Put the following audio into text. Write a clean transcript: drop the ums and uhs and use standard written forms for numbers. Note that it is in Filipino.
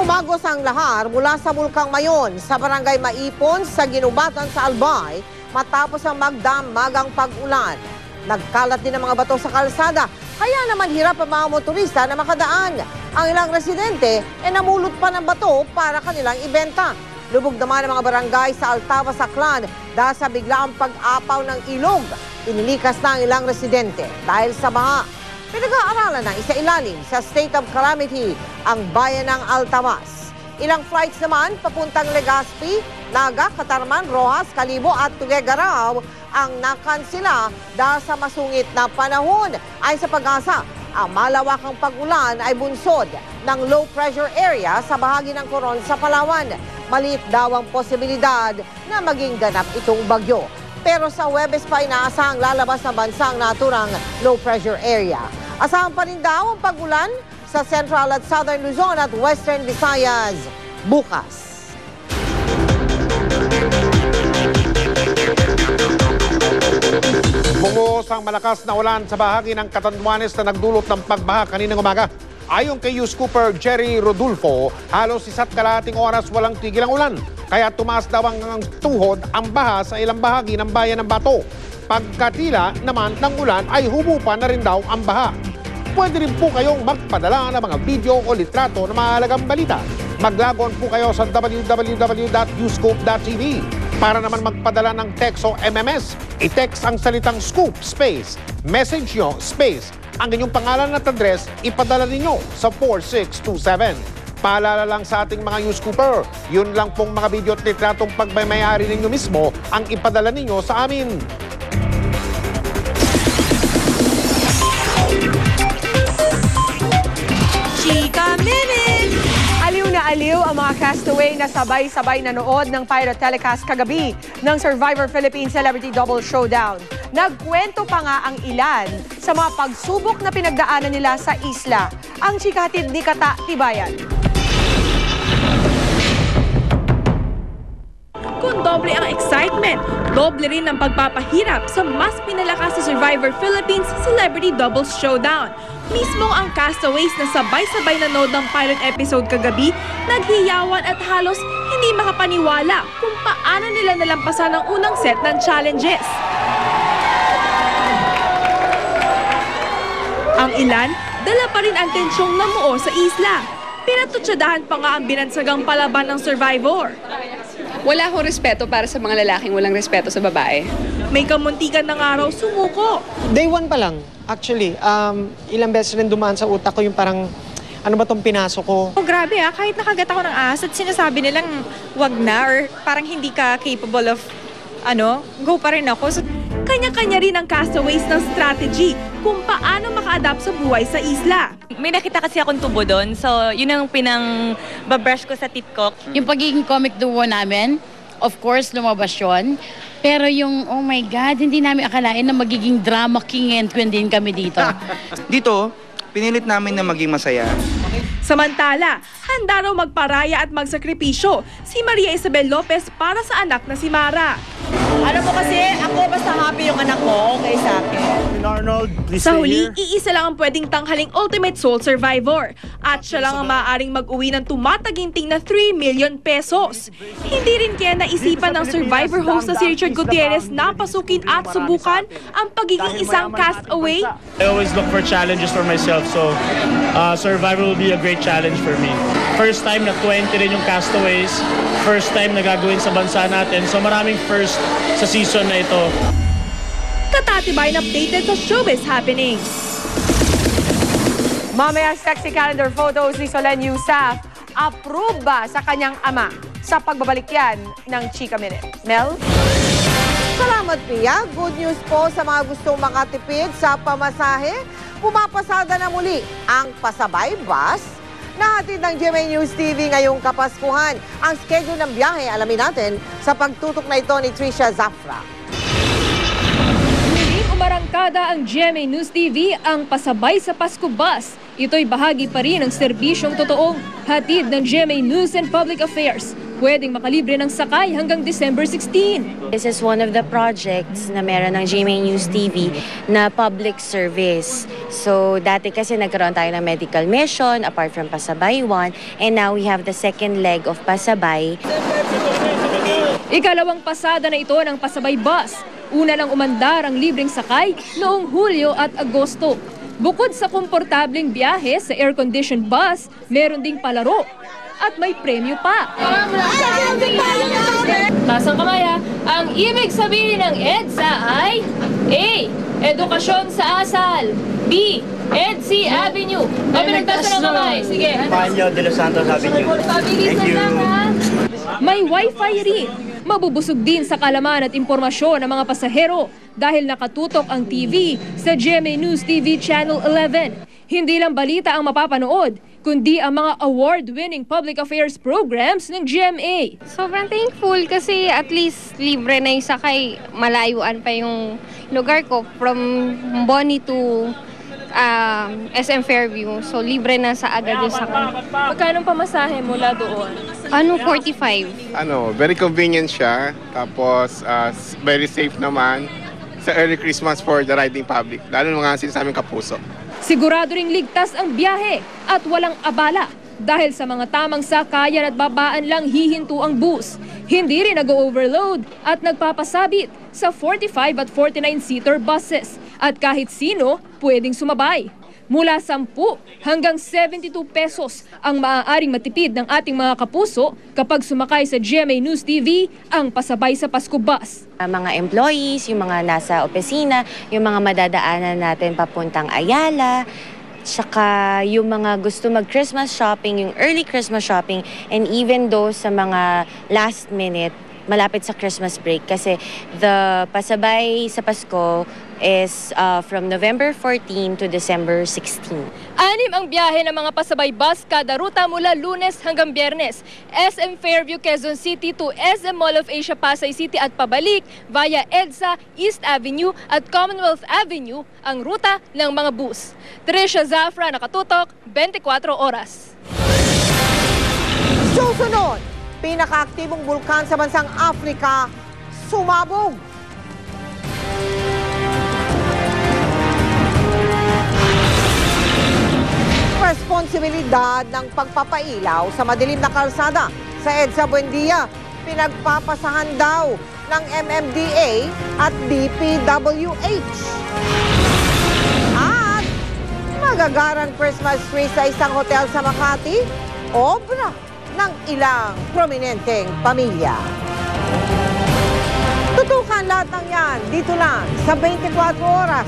Umagos ang lahar mula sa Bulkang Mayon sa Barangay Maipon sa Ginubatan sa Albay matapos ang magdamagang pag-ulan. Nagkalat din ang mga bato sa kalsada, kaya naman hirap ang mga motorista na makadaan. Ang ilang residente ay namulot pa ng bato para kanilang ibenta. Lubog naman ang mga barangay sa Altava, Saclan dahil sa biglaang pag-apaw ng ilog. Inilikas na ang ilang residente dahil sa baha. Pinag-aaralan ng isa-ilalim sa state of calamity ang bayan ng Altamas. Ilang flights naman papuntang Legazpi, Naga, Catarman, Rojas, Calibo at Tuguegarao ang nakansela dahil sa masungit na panahon. Ayon sa Pag-asa, ang malawakang pag-ulan ay bunsod ng low pressure area sa bahagi ng Coron sa Palawan. Maliit daw ang posibilidad na maging ganap itong bagyo. Pero sa Huwebes pa inaasahang lalabas na bansang naturang low pressure area. Asahan pa rin daw ang pag-ulan sa Central at Southern Luzon at Western Visayas bukas. Bumuhos ang malakas na ulan sa bahagi ng Catanduanes na nagdulot ng pagbaha kaninang umaga. Ayon kay News Cooper Jerry Rodulfo, halos isa't kalahating oras walang tigil ang ulan. Kaya tumaas daw ang tuhod ang baha sa ilang bahagi ng bayan ng Bato. Pagkatila naman ng ulan ay humupa na rin daw ang baha. Pwede rin po kayong magpadala ng mga video o litrato na mahalagang balita. Maglagon po kayo sa www.newscoop.tv. Para naman magpadala ng text o MMS, i-text ang salitang scoop space, message nyo space, ang inyong pangalan at address, ipadala ninyo sa 4627. Paalala lang sa ating mga News Cooper, yun lang pong mga video at litratong pagmamayari ninyo mismo ang ipadala ninyo sa amin. Chika Minute! Aliw na aliw ang mga castaway na sabay-sabay nanood ng pirate telecast kagabi ng Survivor Philippines Celebrity Double Showdown. Nagkwento pa nga ang ilan sa mga pagsubok na pinagdaanan nila sa isla. Ang chikahatid ni Kata Tibayan. Kung doble ang excitement, doble rin ang pagpapahirap sa mas pinalakas sa Survivor Philippines Celebrity Double Showdown. Mismo ang castaways na sabay-sabay nanood ng pilot episode kagabi, naghiyawan at halos hindi makapaniwala kung paano nila nalampasan ang unang set ng challenges. Ang ilan, dala pa rin ang tensyong namuo sa isla. Pinatutsadahan pa nga ang binansagang palaban ng Survivor. Wala akong respeto para sa mga lalaking walang respeto sa babae. May kamuntikan ng araw sumuko. Day one pa lang, actually. Ilang beses rin dumaan sa utak ko yung parang, ano ba itong pinasok ko? Oh, grabe kahit nakagat ako ng ahas at sinasabi nilang wag na or parang hindi ka capable of, go pa rin ako. So, kanya-kanya rin ang castaways ng strategy kung paano maka-adapt sa buhay sa isla. May nakita kasi akong tubo doon, so yun ang pinang-babrush ko sa tip ko. Yung pagiging comic duo namin, of course, lumabas yun. Pero yung, oh my God, hindi namin akalain na magiging drama king and queen din kami dito. Dito, pinilit namin na maging masaya. Samantala, handa raw magparaya at magsakripisyo si Maria Isabel Lopez para sa anak na si Mara. Alam mo kasi, ako basta happy yung anak ko, okay sa akin. Sa huli, iisa lang ang pwedeng tanghaling Ultimate Soul Survivor. At siya lang ang maaaring mag-uwi ng tumataginting na 3 million pesos. Hindi rin kaya naisipan ng Survivor host na si Richard Gutierrez na pasukin at subukan ang pagiging isang castaway. I always look for challenges for myself, so Survivor will be a great challenge for me. First time na 20 rin yung castaways, first time na gagawin sa bansa natin, so maraming first sa season na ito. Katatibayan updated sa showbiz happenings. Mamaya sexy calendar photos ni Solen Yusaf. Approve ba sa kanyang ama sa pagbabalik yan ng Chika Minute? Mel? Salamat, Pia. Good news po sa mga gustong makatipid sa pamasahe. Pumapasada na muli ang Pasabay Bus na hatid ng GMA News TV ngayong Kapaskuhan. Ang schedule ng biyahe, alamin natin sa pagtutok na ito ni Trisha Zafra. Muling umarangkada ang GMA News TV ang Pasabay sa Pasko Bus. Ito'y bahagi pa rin ng serbisyong totoong hatid ng GMA News and Public Affairs pwedeng makalibre ng sakay hanggang December 16. This is one of the projects na meron ng GMA News TV na public service. So, dati kasi nagkaroon tayo ng medical mission apart from Pasabay 1, and now we have the second leg of Pasabay. Ikalawang pasada na ito ng Pasabay Bus. Una lang umandar ang libreng sakay noong Hulyo at Agosto. Bukod sa komportableng biyahe sa air-conditioned bus, meron ding palaro at may premyo pa. Tasang kamay ha. Ang ibig sabihin ng EDSA ay A. Edukasyon sa asal. B. EDSA Avenue. Kami nagtasa ng kamay. Sige. Panyo de los Santos Avenue. Pabilisan lang ha. May wifi rin. Mabubusog din sa kalaman at impormasyon ng mga pasahero dahil nakatutok ang TV sa GMA News TV Channel 11. Hindi lang balita ang mapapanood, kundi ang mga award-winning public affairs programs ng GMA. Sobrang thankful kasi at least libre na yung sakay. Malayuan pa yung lugar ko from Boni to SM Fairview. So libre na sa agad yung sakay. Magkano pamasahe mula doon? 45. Very convenient siya. Tapos very safe naman. Sa early Christmas for the riding public. Lalo mga sinasabing kapuso. Sigurado ring ligtas ang biyahe at walang abala dahil sa mga tamang sakayan at babaan lang hihinto ang bus. Hindi rin nag-overload at nagpapasabit sa 45 at 49-seater buses at kahit sino pwedeng sumabay. Mula 10 hanggang 72 pesos ang maaaring matipid ng ating mga kapuso kapag sumakay sa GMA News TV ang Pasabay sa Pasko Bus. Mga employees, yung mga nasa opisina, yung mga madadaanan natin papuntang Ayala, saka yung mga gusto mag-Christmas shopping, yung early Christmas shopping, and even those sa mga last minute, malapit sa Christmas break. Kasi the Pasabay sa Pasko is from November 14 to December 16. 6 ang biyahe ng mga pasabay bus kada ruta mula Lunes hanggang Biyernes. SM Fairview, Quezon City to SM Mall of Asia, Pasay City at pabalik via EDSA, East Avenue at Commonwealth Avenue ang ruta ng mga bus. Tricia Zafra, nakatutok, 24 oras. Susunod, pinakaaktibong bulkan sa bansang Africa, sumabog. Responsibilidad ng pagpapailaw sa madilim na kalsada sa EDSA Buendia, pinagpapasahan daw ng MMDA at DPWH. At magagarang Christmas tree sa isang hotel sa Makati, obra ng ilang prominenteng pamilya. Tutukan lahat ng yan dito lang sa 24 oras.